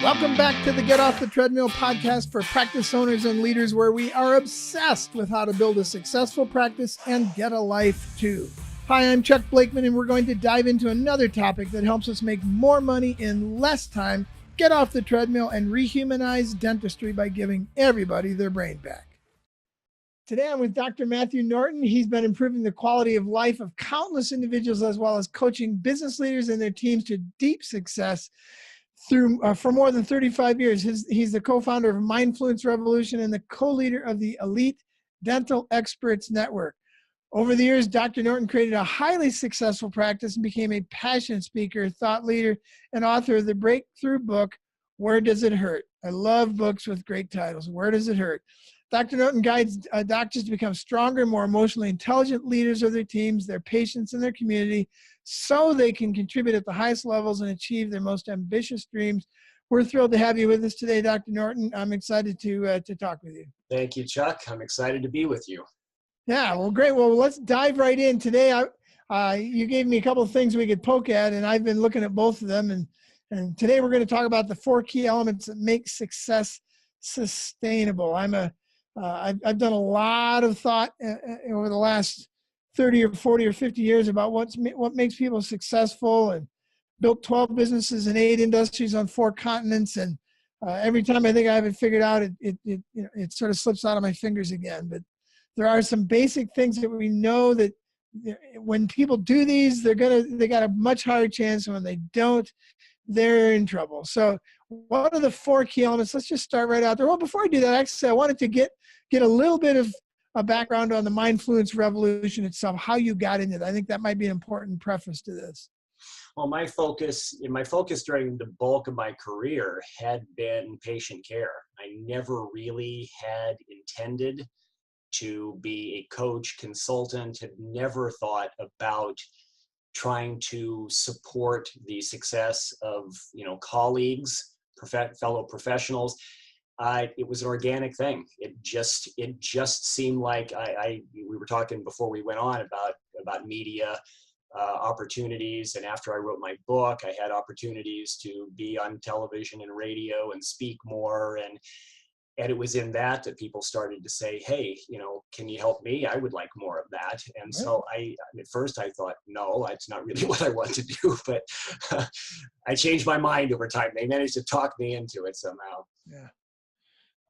Welcome back to the Get Off the Treadmill podcast for practice owners and leaders, where we are obsessed with how to build a successful practice and get a life too. Hi, I'm Chuck Blakeman, and we're going to dive into another topic that helps us make more money in less time, get off the treadmill, and rehumanize dentistry by giving everybody their brain back. Today, I'm with Dr. Matthew Norton. He's been improving the quality of life of countless individuals, as well as coaching business leaders and their teams to deep success for more than 35 years. He's the co-founder of Mindfluence Revolution and the co-leader of the Elite Dental Experts Network. Over the years, Dr. Norton created a highly successful practice and became a passionate speaker, thought leader, and author of the breakthrough book, Where Does It Hurt? I love books with great titles. Where Does It Hurt? Dr. Norton guides doctors to become stronger, more emotionally intelligent leaders of their teams, their patients, and their community, so they can contribute at the highest levels and achieve their most ambitious dreams. We're thrilled to have you with us today, Dr. Norton. I'm excited to talk with you. Thank you, Chuck. I'm excited to be with you. Yeah, well, great. Well, let's dive right in. Today, you gave me a couple of things we could poke at, and I've been looking at both of them. And today we're going to talk about the 4 key elements that make success sustainable. I've done a lot of thought over the last 30 or 40 or 50 years about what makes people successful, and built 12 businesses in 8 industries on 4 continents. And every time I think I have it figured out, it sort of slips out of my fingers again. But there are some basic things that we know that when people do these, they got a much higher chance, and when they don't, they're in trouble. So what are the 4 key elements? Let's just start right out there. Well, before I do that, actually, I wanted to get a little bit of a background on the Mindfluence Revolution itself, how you got into it. I think that might be an important preface to this. Well, my focus during the bulk of my career had been patient care. I never really had intended to be a coach, consultant, had never thought about trying to support the success of, colleagues, fellow professionals. It was an organic thing. It just seemed like we were talking before we went on about media opportunities. And after I wrote my book, I had opportunities to be on television and radio and speak more. And it was in that people started to say, hey, can you help me? I would like more of that. And so at first I thought, no, it's not really what I want to do, but I changed my mind over time. They managed to talk me into it somehow. Yeah.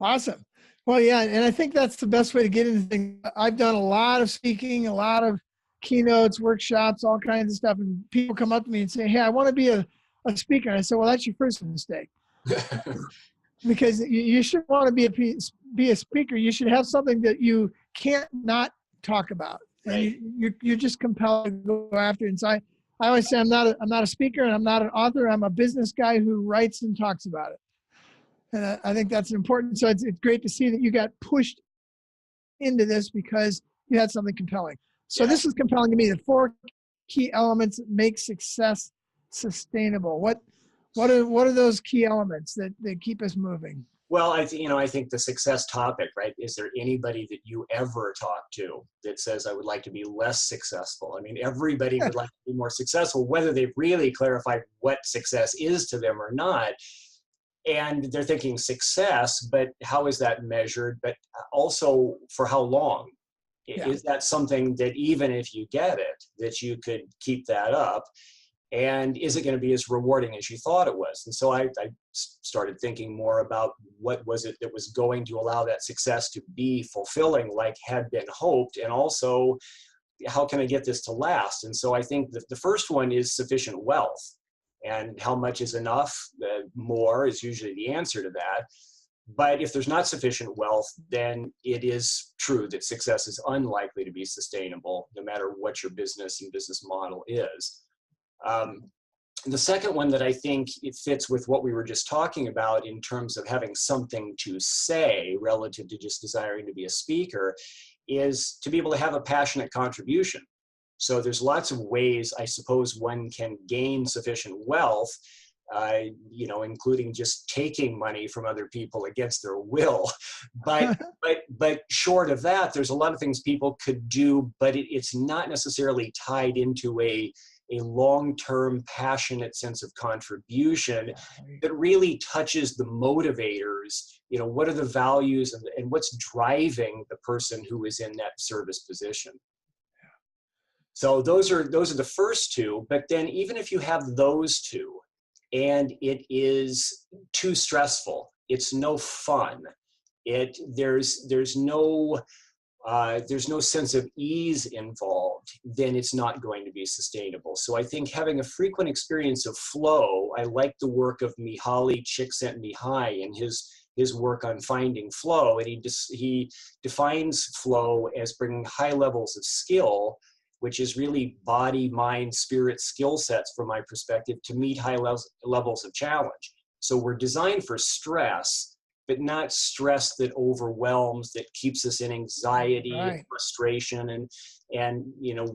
Awesome. Well, yeah. And I think that's the best way to get into things. I've done a lot of speaking, a lot of keynotes, workshops, all kinds of stuff. And people come up to me and say, hey, I want to be a speaker. And I said, well, that's your first mistake. Because you shouldn't want to be a speaker. You should have something that you can't not talk about. Right. And you're just compelled to go after it. And so I always say I'm not a speaker, and I'm not an author. I'm a business guy who writes and talks about it. And I think that's important. So it's great to see that you got pushed into this because you had something compelling. So This is compelling to me. The 4 key elements that make success sustainable. What are those key elements that keep us moving? Well, I think the success topic, right? Is there anybody that you ever talk to that says, I would like to be less successful? I mean, everybody would like to be more successful, whether they've really clarified what success is to them or not. And they're thinking success, but how is that measured? But also for how long? Yeah. Is that something that even if you get it, that you could keep that up? And is it going to be as rewarding as you thought it was? And so I started thinking more about what was it that was going to allow that success to be fulfilling like had been hoped, and also how can I get this to last? And so I think that the first one is sufficient wealth. And how much is enough? More is usually the answer to that. But if there's not sufficient wealth, then it is true that success is unlikely to be sustainable, no matter what your business and business model is. The second one that I think it fits with what we were just talking about in terms of having something to say relative to just desiring to be a speaker is to be able to have a passionate contribution. So there's lots of ways, I suppose, one can gain sufficient wealth, including just taking money from other people against their will. But short of that, there's a lot of things people could do, but it's not necessarily tied into a a long-term, passionate sense of contribution that really touches the motivators. What are the values and what's driving the person who is in that service position? So those are the first two. But then even if you have those two and it is too stressful, it's no fun, there's no sense of ease involved, then it's not going to be sustainable. So I think having a frequent experience of flow, I like the work of Mihaly Csikszentmihalyi and his work on finding flow. And he defines flow as bringing high levels of skill, which is really body, mind, spirit skill sets from my perspective, to meet high levels of challenge. So we're designed for stress, but not stress that overwhelms, that keeps us in anxiety and frustration and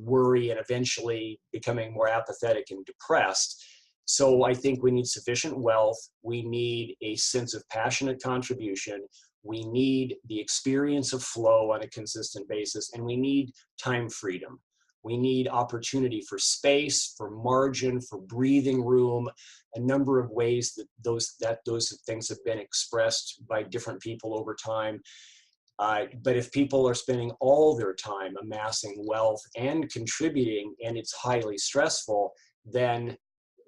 worry, and eventually becoming more apathetic and depressed. So I think we need sufficient wealth. We need a sense of passionate contribution. We need the experience of flow on a consistent basis, and we need time freedom. We need opportunity for space, for margin, for breathing room, a number of ways that those things have been expressed by different people over time. But if people are spending all their time amassing wealth and contributing, and it's highly stressful, then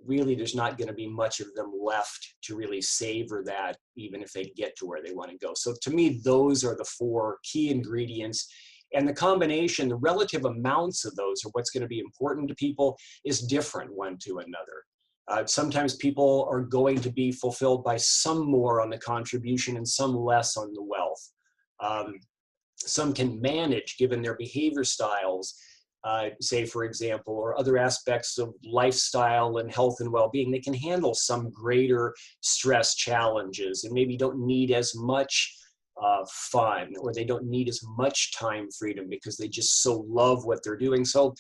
really there's not going to be much of them left to really savor that, even if they get to where they want to go. So to me, those are the four key ingredients. And the combination, the relative amounts of those, or what's going to be important to people, is different one to another. Sometimes people are going to be fulfilled by some more on the contribution and some less on the wealth. Some can manage, given their behavior styles, say, for example, or other aspects of lifestyle and health and well-being. They can handle some greater stress challenges and maybe don't need as much fun, or they don't need as much time freedom because they just so love what they're doing. So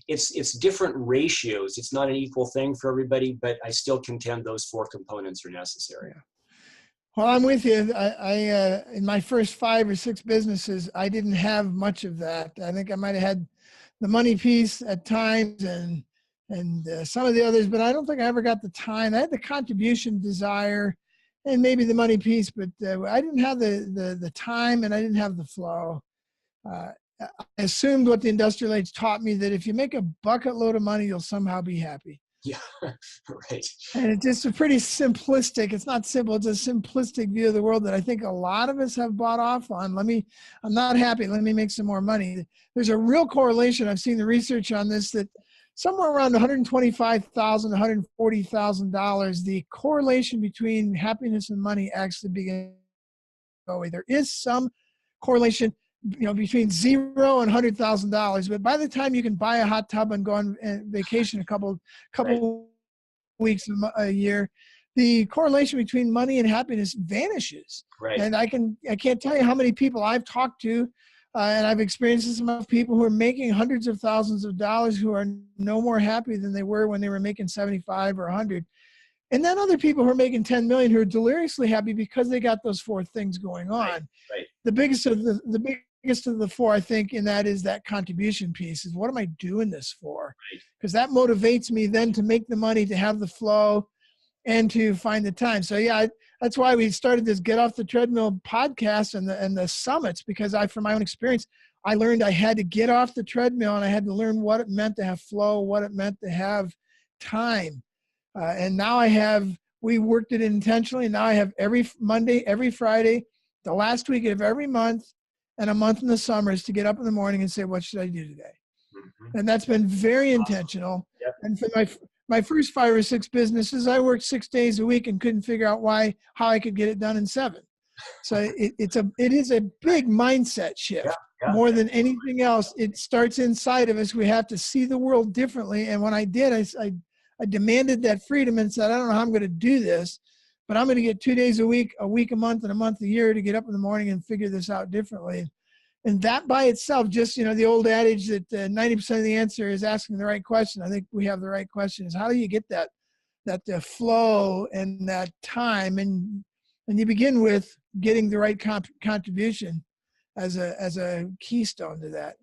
it's different ratios. It's not an equal thing for everybody, but I still contend those four components are necessary. Yeah. Well, I'm with you. I in my first 5 or 6 businesses, I didn't have much of that. I think I might have had the money piece at times and some of the others, but I don't think I ever got the time. I had the contribution desire and maybe the money piece, but I didn't have the time, and I didn't have the flow. I assumed what the industrial age taught me, that if you make a bucket load of money, you'll somehow be happy. Yeah, right. And it's just a pretty simplistic, it's not simple, it's a simplistic view of the world that I think a lot of us have bought off on. I'm not happy, let me make some more money. There's a real correlation. I've seen the research on this, that somewhere around $125,000, $140,000, the correlation between happiness and money actually begins to go away. There is some correlation, between $0 and $100,000, but by the time you can buy a hot tub and go on vacation a couple weeks a year, the correlation between money and happiness vanishes. Right. And I can't tell you how many people I've talked to. And I've experienced this among people who are making hundreds of thousands of dollars who are no more happy than they were when they were making 75 or 100. And then other people who are making 10 million who are deliriously happy because they got those four things going on. Right. The biggest of the four, I think, in that is that contribution piece, is what am I doing this for? Because that motivates me then to make the money, to have the flow, and to find the time. So yeah, that's why we started this Get Off the Treadmill podcast and the summits, because from my own experience, I learned I had to get off the treadmill, and I had to learn what it meant to have flow, what it meant to have time. And now we worked it intentionally. Now I have every Monday, every Friday, the last week of every month, and a month in the summers, to get up in the morning and say, what should I do today? Mm-hmm. And that's been very intentional. Yep. And for my first 5 or 6 businesses, I worked 6 days a week and couldn't figure out how I could get it done in 7. So it is a big mindset shift. Yeah. More than anything else. It starts inside of us. We have to see the world differently. And when I did, I demanded that freedom and said, I don't know how I'm going to do this, but I'm going to get 2 days a week, a month, and a month a year to get up in the morning and figure this out differently. And that by itself, just, the old adage that 90% of the answer is asking the right question. I think we have the right question, is how do you get that flow and that time? And you begin with getting the right contribution as a keystone to that.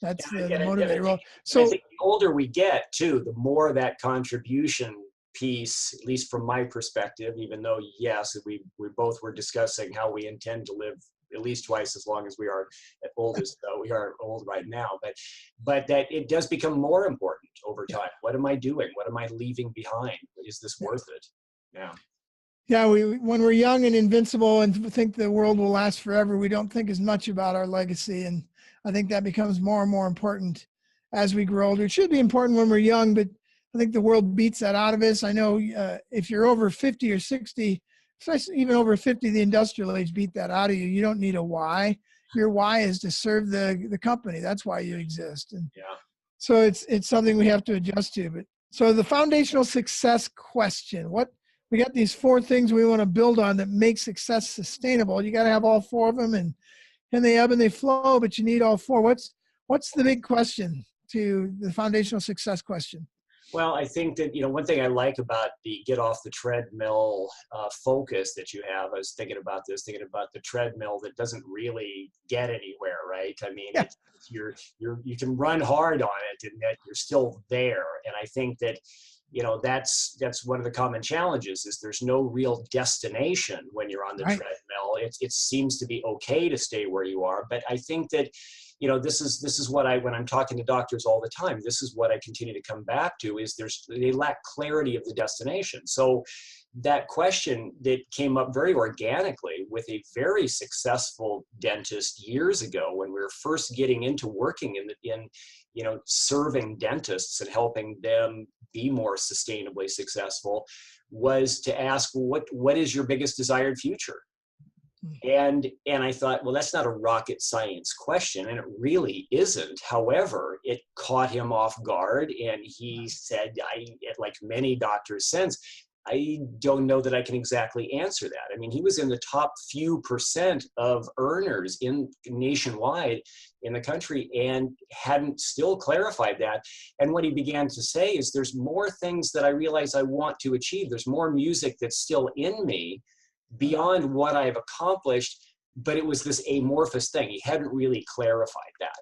That's And, the and, I, and, I motivator. think, Well, and I so think the older we get too, the more that contribution piece, at least from my perspective, even though, yes, we both were discussing how we intend to live at least twice as long as we are old as we are old right now, but that it does become more important over time. What am I doing? What am I leaving behind? Is this worth it? Yeah. Yeah, when we're young and invincible and think the world will last forever, we don't think as much about our legacy. And I think that becomes more and more important as we grow older. It should be important when we're young, but I think the world beats that out of us. I know if you're over 50 or 60, especially even over 50, the industrial age beat that out of you. You don't need a why. Your why is to serve the company. That's why you exist. And Yeah. so it's something we have to adjust to. But so the foundational success question, we got these 4 things we want to build on that make success sustainable. You got to have all 4 of them, and they ebb and they flow, but you need all 4. What's the big question to the foundational success question? Well, I think that, one thing I like about the get off the treadmill focus that you have, I was thinking about the treadmill that doesn't really get anywhere, right? I mean, Yeah, you can run hard on it and that you're still there. And I think that, that's one of the common challenges is there's no real destination when you're on the right. treadmill. It seems to be okay to stay where you are, but I think that this is what when I'm talking to doctors all the time, this is what I continue to come back to is they lack clarity of the destination. So that question that came up very organically with a very successful dentist years ago when we were first getting into working in serving dentists and helping them be more sustainably successful was to ask, what is your biggest desired future? And I thought, well, that's not a rocket science question, and it really isn't. However, it caught him off guard, and he said, like many doctors since, I don't know that I can exactly answer that. I mean, he was in the top few percent of earners nationwide in the country and hadn't still clarified that. And what he began to say is there's more things that I realize I want to achieve. There's more music that's still in me beyond what I've accomplished, but it was this amorphous thing. He hadn't really clarified that.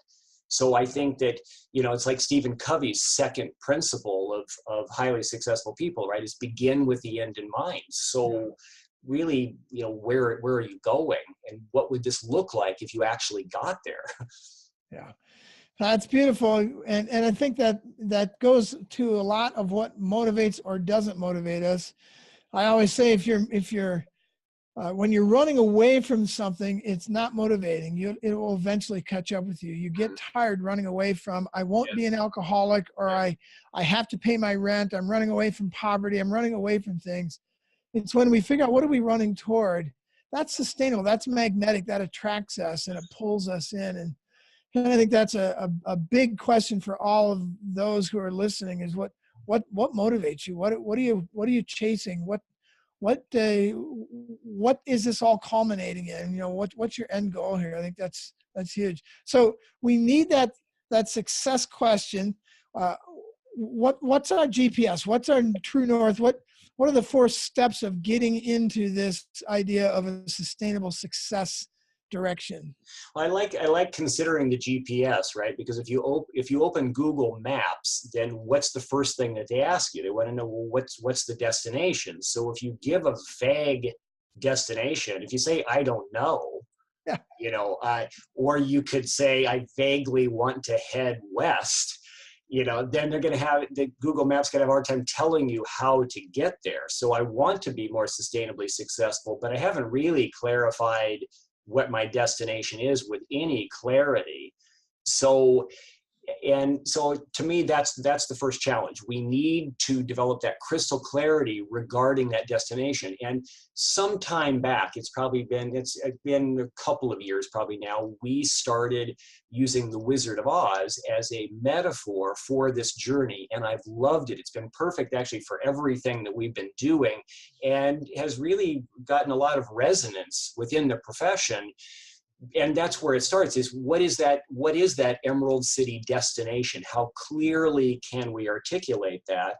So I think that, it's like Stephen Covey's second principle of highly successful people, right, is begin with the end in mind. So really, where are you going and what would this look like if you actually got there? Yeah. That's beautiful. And I think that goes to a lot of what motivates or doesn't motivate us. I always say if you're when you're running away from something, it's not motivating. It will eventually catch up with you. You get tired running away from, I won't be an alcoholic, or I have to pay my rent. I'm running away from poverty. I'm running away from things. It's when we figure out what are we running toward. That's sustainable. That's magnetic. That attracts us and it pulls us in. And I think that's a big question for all of those who are listening is what motivates you? What are you chasing? What is this all culminating in? What's your end goal here? I think that's huge. So we need that success question. What's our GPS? What's our true north? What are the 4 steps of getting into this idea of a sustainable success direction? Well, I like considering the GPS, right? Because if you open Google Maps, then what's the first thing that they ask you? They want to know, well, what's the destination? So if you give a vague destination, if you say I don't know, Yeah. or you could say I vaguely want to head west, then they're going to have the Google Maps going to have a hard time telling you how to get there. So I want to be more sustainably successful, but I haven't really clarified what my destination is with any clarity. So to me, that's the first challenge. We need to develop that crystal clarity regarding that destination. And some time back, it's been a couple of years probably now, we started using the Wizard of Oz as a metaphor for this journey. And I've loved it. It's been perfect actually for everything that we've been doing and has really gotten a lot of resonance within the profession. And that's where it starts is what is that Emerald City destination? How clearly can we articulate that?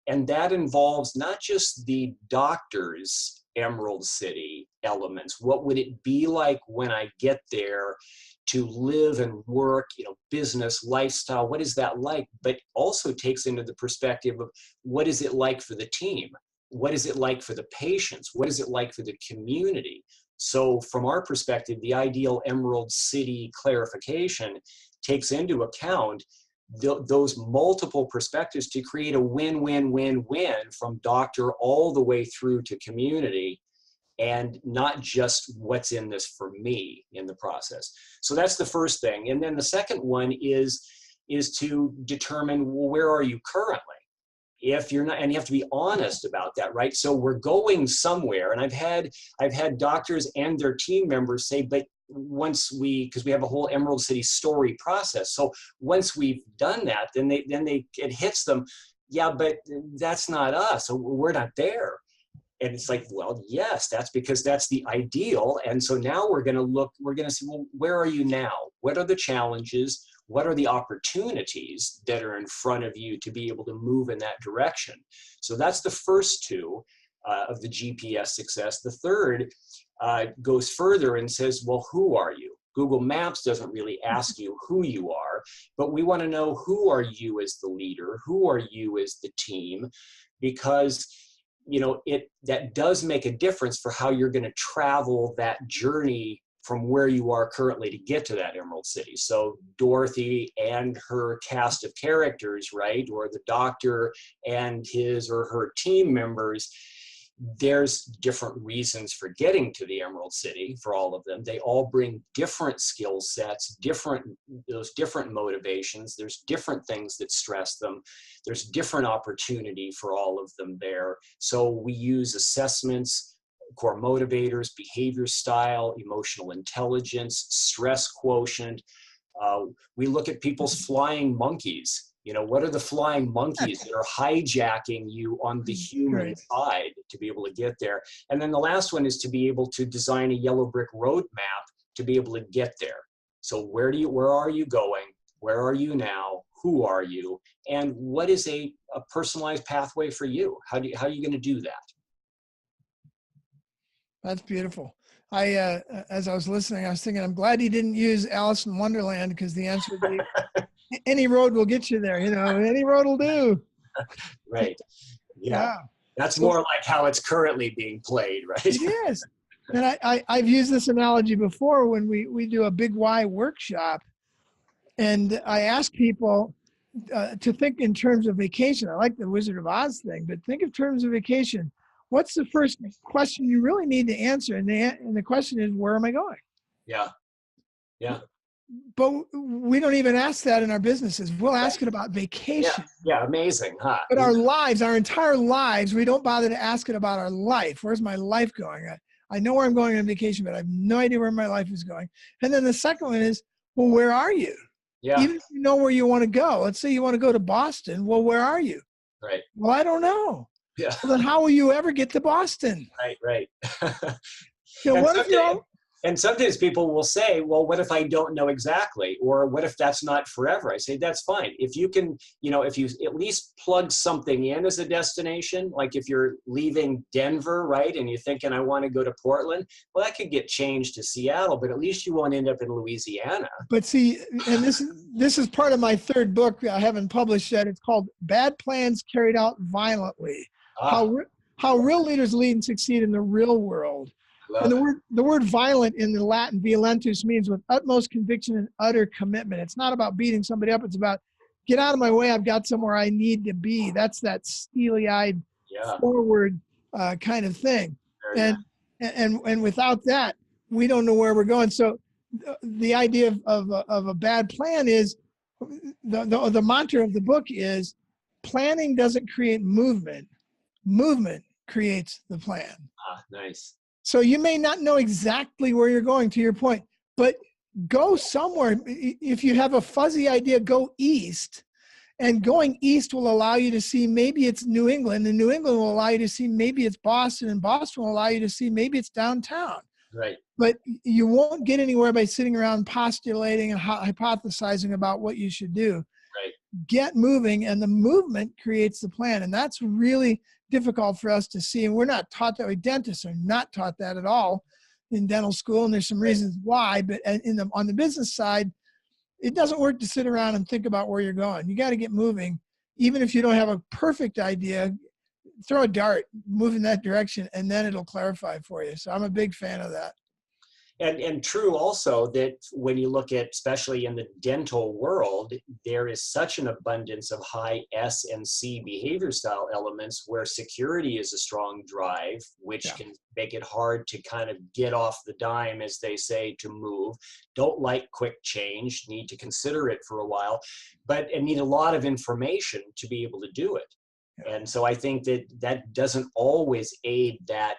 And that involves not just the doctor's Emerald City elements. What would it be like when I get there? to live and work, business, lifestyle, what is that like? But also takes into the perspective of what is it like for the team? What is it like for the patients? What is it like for the community? So from our perspective, the ideal Emerald City clarification takes into account those multiple perspectives to create a win-win-win-win from doctor all the way through to community, and not just what's in this for me in the process. So that's the first thing. And then the second one is to determine, well, where are you currently? If you're not, and you have to be honest about that, right? So we're going somewhere, and I've had doctors and their team members say, but because we have a whole Emerald City story process. So once we've done that, then it hits them, yeah, but that's not us. So we're not there. And it's like, well, yes, that's because that's the ideal. And so now we're going to see, well, where are you now? What are the challenges? What are the opportunities that are in front of you to be able to move in that direction? So that's the first two of the GPS success. The third goes further and says, well, who are you? Google Maps doesn't really ask you who you are, but we want to know, who are you as the leader? Who are you as the team? Because that does make a difference for how you're going to travel that journey from where you are currently to get to that Emerald City. So Dorothy and her cast of characters, right? Or the doctor and his or her team members, there's different reasons for getting to the Emerald City for all of them. They all bring different skill sets, those different motivations. There's different things that stress them. There's different opportunity for all of them there. So we use assessments, core motivators, behavior style, emotional intelligence, stress quotient. We look at people's flying monkeys. What are the flying monkeys that are hijacking you on the human side to be able to get there? And then the last one is to be able to design a yellow brick road map to be able to get there. So where are you going? Where are you now? Who are you? And what is a personalized pathway for you? How are you going to do that? That's beautiful. As I was listening, I was thinking, I'm glad he didn't use Alice in Wonderland, because the answer would be any road will get you there. Any road will do. Right. Yeah. That's more like how it's currently being played, right? It is. And I've used this analogy before when we do a big why workshop, and I ask people to think in terms of vacation. I like the Wizard of Oz thing, but think in terms of vacation. What's the first question you really need to answer? And the question is, where am I going? Yeah. Yeah. But we don't even ask that in our businesses. We'll ask it about vacation. Yeah, amazing, huh? But our lives, our entire lives, we don't bother to ask it about our life. Where's my life going? I know where I'm going on vacation, but I have no idea where my life is going. And then the second one is, well, where are you? Yeah. Even if you know where you want to go. Let's say you want to go to Boston. Well, where are you? Right. Well, I don't know. Yeah. Well, then how will you ever get to Boston? Right. And sometimes people will say, well, what if I don't know exactly? Or what if that's not forever? I say, that's fine. If you can, if you at least plug something in as a destination, like if you're leaving Denver, right, and you're thinking, I want to go to Portland, well, that could get changed to Seattle, but at least you won't end up in Louisiana. But see, and this is part of my third book I haven't published yet. It's called Bad Plans Carried Out Violently. How real leaders lead and succeed in the real world. And the word violent in the Latin, violentus, means with utmost conviction and utter commitment. It's not about beating somebody up. It's about, get out of my way. I've got somewhere I need to be. That's that steely-eyed, forward kind of thing. And without that, we don't know where we're going. So the idea of a bad plan is, the mantra of the book is, planning doesn't create movement. Movement creates the plan. Nice. So you may not know exactly where you're going, to your point, but go somewhere. If you have a fuzzy idea, go east. And going east will allow you to see maybe it's New England, and New England will allow you to see maybe it's Boston, and Boston will allow you to see maybe it's downtown. Right. But you won't get anywhere by sitting around postulating and hypothesizing about what you should do. Right. Get moving, and the movement creates the plan. And that's really difficult for us to see. And we're not taught that way. Dentists are not taught that at all. in dental school, and there's some reasons why, but on the business side, it doesn't work to sit around and think about where you're going. You got to get moving. Even if you don't have a perfect idea, throw a dart, move in that direction, and then it'll clarify for you. So I'm a big fan of that. And true also that when you look at, especially in the dental world, there is such an abundance of high S and C behavior style elements where security is a strong drive, which can make it hard to kind of get off the dime, as they say, to move. Don't like quick change, need to consider it for a while, and need a lot of information to be able to do it. Yeah. And so I think that doesn't always aid that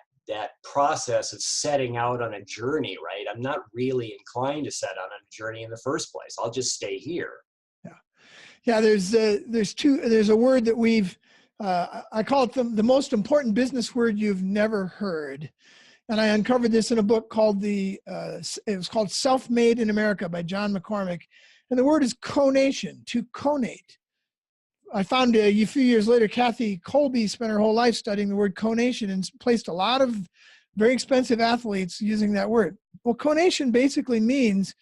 process of setting out on a journey, right? I'm not really inclined to set out on a journey in the first place. I'll just stay here. Yeah. There's a word that I call it the most important business word you've never heard. And I uncovered this in a book called it was called Self-Made in America by John McCormick. And the word is conation, to conate. I found a few years later, Kathy Colby spent her whole life studying the word conation and placed a lot of very expensive athletes using that word. Well, conation basically means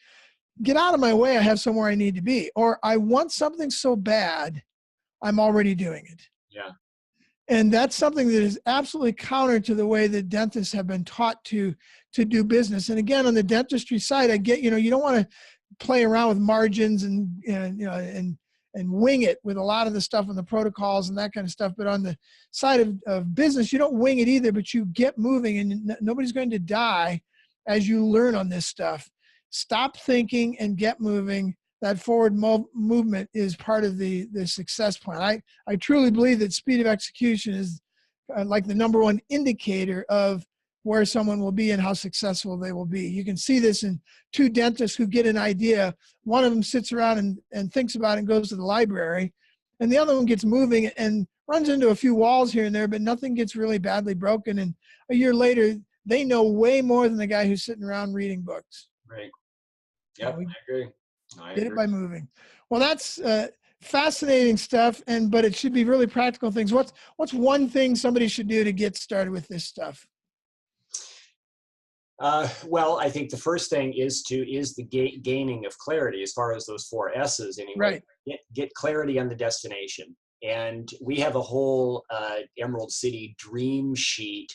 get out of my way, I have somewhere I need to be. Or I want something so bad, I'm already doing it. Yeah. And that's something that is absolutely counter to the way that dentists have been taught to do business. And again, on the dentistry side, I get, you don't want to play around with margins and wing it with a lot of the stuff on the protocols and that kind of stuff. But on the side of business, you don't wing it either, but you get moving, and nobody's going to die as you learn on this stuff. Stop thinking and get moving. That forward movement is part of the success plan. I truly believe that speed of execution is like the number one indicator of where someone will be and how successful they will be. You can see this in two dentists who get an idea. One of them sits around and thinks about it and goes to the library, and the other one gets moving and runs into a few walls here and there, but nothing gets really badly broken. And a year later, they know way more than the guy who's sitting around reading books. Right. Yep, I agree. Did it by moving. Well, that's fascinating stuff, but it should be really practical things. What's one thing somebody should do to get started with this stuff? Well, I think the first thing is the gaining of clarity as far as those 4 S's anyway. Right. Get clarity on the destination. And we have a whole Emerald City dream sheet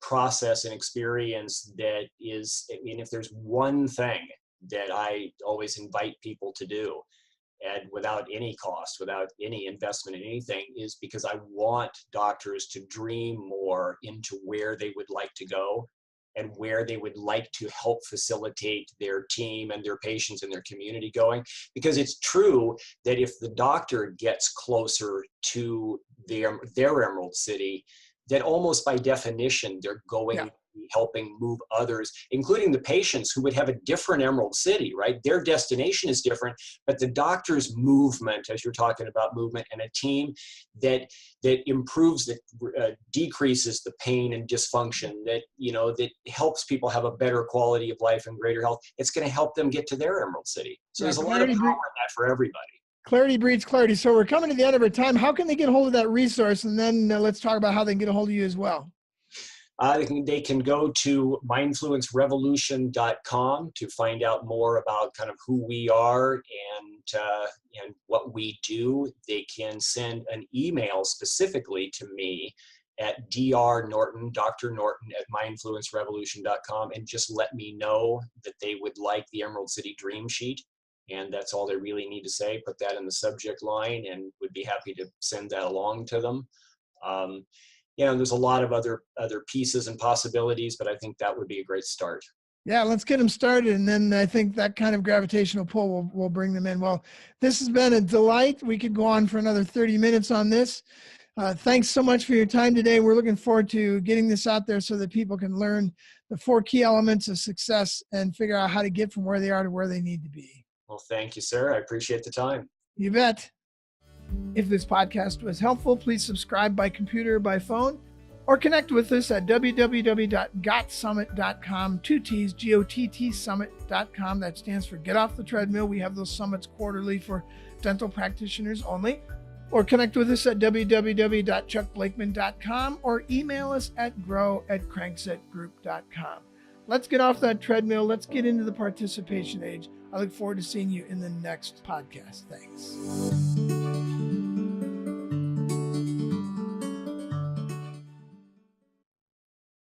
process and experience that is, if there's one thing that I always invite people to do, and without any cost, without any investment in anything, is because I want doctors to dream more into where they would like to go and where they would like to help facilitate their team and their patients and their community going. Because it's true that if the doctor gets closer to their Emerald City, that almost by definition, they're going to be helping move others, including the patients who would have a different Emerald City, right? Their destination is different, but the doctor's movement, as you're talking about movement, and a team that improves, that decreases the pain and dysfunction, that helps people have a better quality of life and greater health, it's going to help them get to their Emerald City. So there's a lot of power in that for everybody. Clarity breeds clarity. So we're coming to the end of our time. How can they get a hold of that resource? And then let's talk about how they can get a hold of you as well. They can go to mindfluencerevolution.com to find out more about kind of who we are and what we do. They can send an email specifically to me at Dr. Norton at mindfluencerevolution.com, and just let me know that they would like the Emerald City Dream Sheet. And that's all they really need to say. Put that in the subject line and would be happy to send that along to them. There's a lot of other pieces and possibilities, but I think that would be a great start. Yeah, let's get them started. And then I think that kind of gravitational pull will bring them in. Well, this has been a delight. We could go on for another 30 minutes on this. Thanks so much for your time today. We're looking forward to getting this out there so that people can learn the 4 key elements of success and figure out how to get from where they are to where they need to be. Well, thank you, sir. I appreciate the time. You bet. If this podcast was helpful, please subscribe by computer or by phone, or connect with us at www.gottsummit.com, 2 T's, G-O-T-T summit.com. That stands for Get Off the Treadmill. We have those summits quarterly for dental practitioners only. Or connect with us at www.chuckblakeman.com or email us at grow@cranksetgroup.com. let's get off that treadmill. Let's get into the participation age. I look forward to seeing you in the next podcast. Thanks.